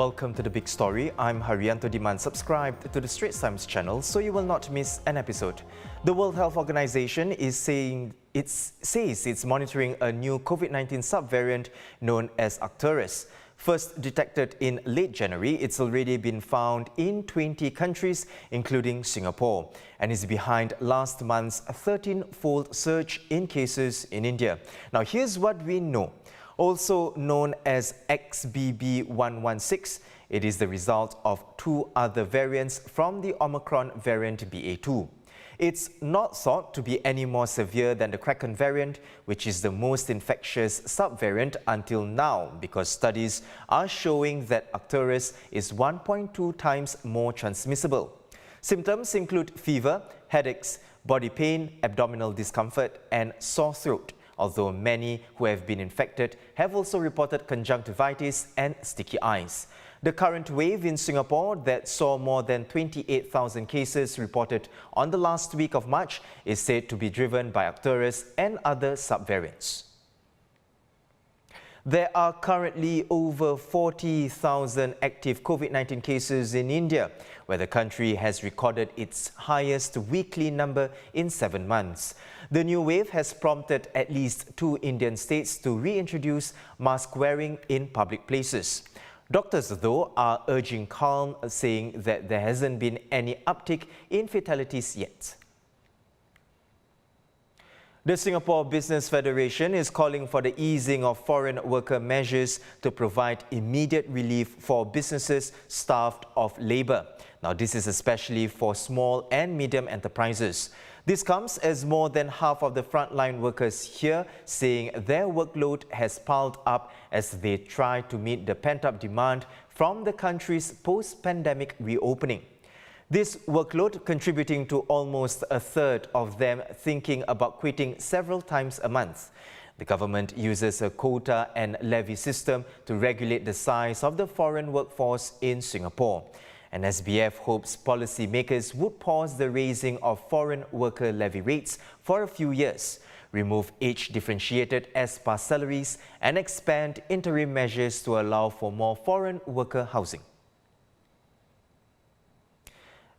Welcome to The Big Story. I'm Haryanto Diman. Subscribe to the Straits Times channel so you will not miss an episode. The World Health Organization says it's monitoring a new Covid-19 subvariant known as Arcturus. First detected in late January, it's already been found in 20 countries, including Singapore, and is behind last month's 13-fold surge in cases in India. Now, here's what we know. Also known as XBB.1.16, it is the result of two other variants from the Omicron variant BA.2. It's not thought to be any more severe than the Kraken variant, which is the most infectious subvariant until now, because studies are showing that Arcturus is 1.2 times more transmissible. Symptoms include fever, headaches, body pain, abdominal discomfort, and sore throat, although many who have been infected have also reported conjunctivitis and sticky eyes. The current wave in Singapore that saw more than 28,000 cases reported on the last week of March is said to be driven by Arcturus and other subvariants. There are currently over 40,000 active Covid-19 cases in India, where the country has recorded its highest weekly number in 7 months. The new wave has prompted at least 2 Indian states to reintroduce mask wearing in public places. Doctors, though, are urging calm, saying that there hasn't been any uptick in fatalities yet. The Singapore Business Federation is calling for the easing of foreign worker measures to provide immediate relief for businesses starved of labour. Now, this is especially for small and medium enterprises. This comes as more than half of the frontline workers here saying their workload has piled up as they try to meet the pent-up demand from the country's post-pandemic reopening. This workload contributing to almost a third of them thinking about quitting several times a month. The government uses a quota and levy system to regulate the size of the foreign workforce in Singapore. And SBF hopes policymakers would pause the raising of foreign worker levy rates for a few years, remove age-differentiated S-pass salaries, and expand interim measures to allow for more foreign worker housing.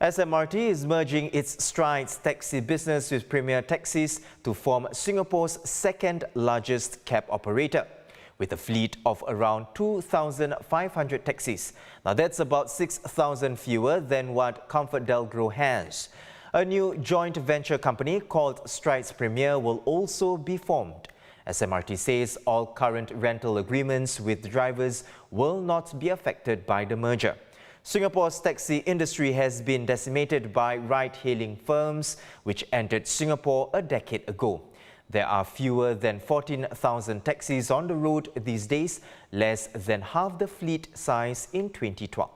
SMRT is merging its Strides taxi business with Premier Taxis to form Singapore's second largest cab operator, with a fleet of around 2,500 taxis. Now that's about 6,000 fewer than what ComfortDelGro has. A new joint venture company called Strides Premier will also be formed. SMRT says all current rental agreements with drivers will not be affected by the merger. Singapore's taxi industry has been decimated by ride-hailing firms which entered Singapore a decade ago. There are fewer than 14,000 taxis on the road these days, less than half the fleet size in 2012.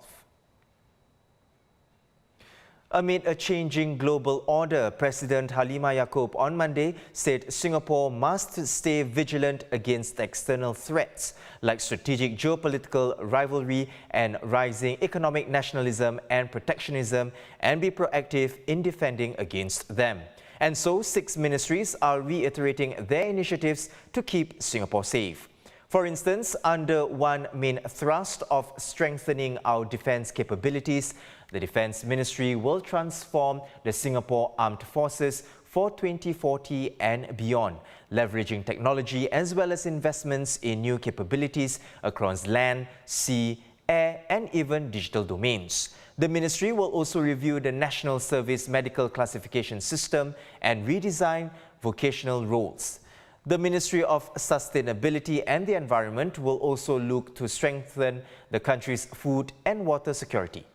Amid a changing global order, President Halimah Yacob on Monday said Singapore must stay vigilant against external threats like strategic geopolitical rivalry and rising economic nationalism and protectionism, and be proactive in defending against them. And so 6 ministries are reiterating their initiatives to keep Singapore safe. For instance, under one main thrust of strengthening our defence capabilities, the Defence Ministry will transform the Singapore Armed Forces for 2040 and beyond, leveraging technology as well as investments in new capabilities across land, sea, air and even digital domains. The ministry will also review the National Service Medical Classification System and redesign vocational roles. The Ministry of Sustainability and the Environment will also look to strengthen the country's food and water security.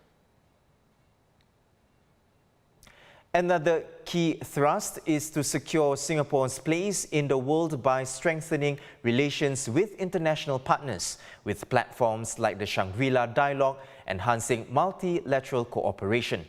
Another key thrust is to secure Singapore's place in the world by strengthening relations with international partners, with platforms like the Shangri-La Dialogue enhancing multilateral cooperation.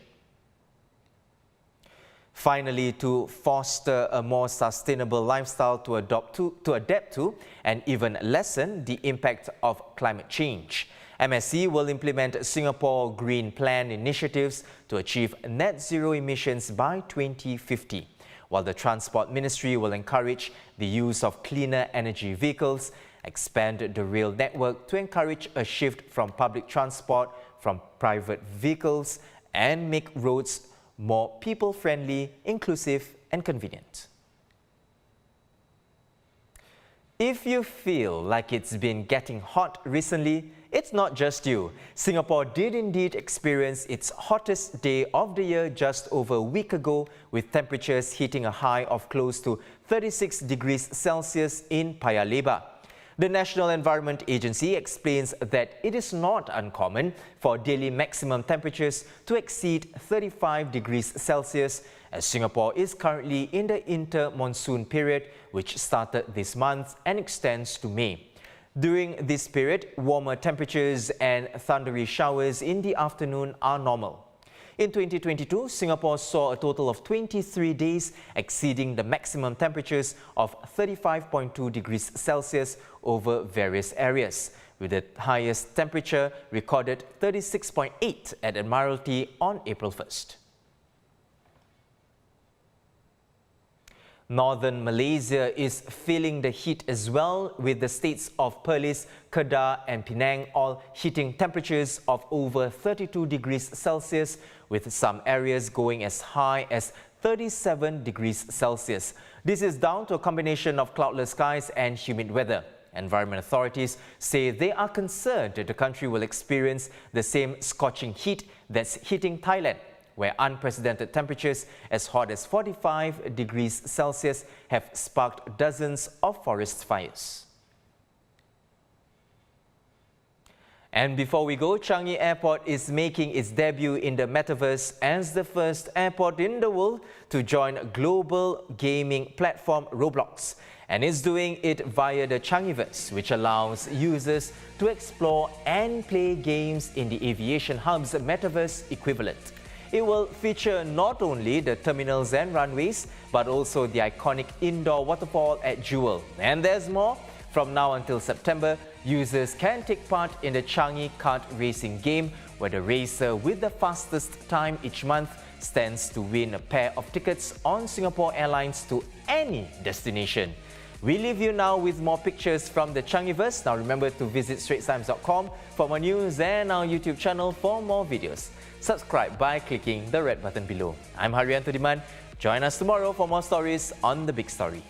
Finally, to foster a more sustainable lifestyle to adapt to and even lessen the impact of climate change, MSC will implement Singapore Green Plan initiatives to achieve net zero emissions by 2050, while the Transport Ministry will encourage the use of cleaner energy vehicles expand the rail network to encourage a shift from public transport from private vehicles, and make roads more people-friendly, inclusive, and convenient. If you feel like it's been getting hot recently, it's not just you. Singapore did indeed experience its hottest day of the year just over a week ago, with temperatures hitting a high of close to 36 degrees Celsius in Paya Lebar. The National Environment Agency explains that it is not uncommon for daily maximum temperatures to exceed 35 degrees Celsius, as Singapore is currently in the inter-monsoon period, which started this month and extends to May. During this period, warmer temperatures and thundery showers in the afternoon are normal. In 2022, Singapore saw a total of 23 days exceeding the maximum temperatures of 35.2 degrees Celsius over various areas, with the highest temperature recorded 36.8 at Admiralty on April 1st. Northern Malaysia is feeling the heat as well, with the states of Perlis, Kedah and Penang all hitting temperatures of over 32 degrees Celsius, with some areas going as high as 37 degrees Celsius. This is down to a combination of cloudless skies and humid weather. Environment authorities say they are concerned that the country will experience the same scorching heat that's hitting Thailand, where unprecedented temperatures as hot as 45 degrees Celsius have sparked dozens of forest fires. And before we go, Changi Airport is making its debut in the Metaverse as the first airport in the world to join global gaming platform ROBLOX. And is doing it via the CHANGIverse, which allows users to explore and play games in the aviation hub's Metaverse equivalent. It will feature not only the terminals and runways, but also the iconic indoor waterfall at Jewel. And there's more. From now until September, users can take part in the Changi kart racing game, where the racer with the fastest time each month stands to win a pair of tickets on Singapore Airlines to any destination. We leave you now with more pictures from the CHANGIverse. Now remember to visit straitstimes.com for more news and our YouTube channel for more videos. Subscribe by clicking the red button below. I'm Haryanto Diman. Join us tomorrow for more stories on The Big Story.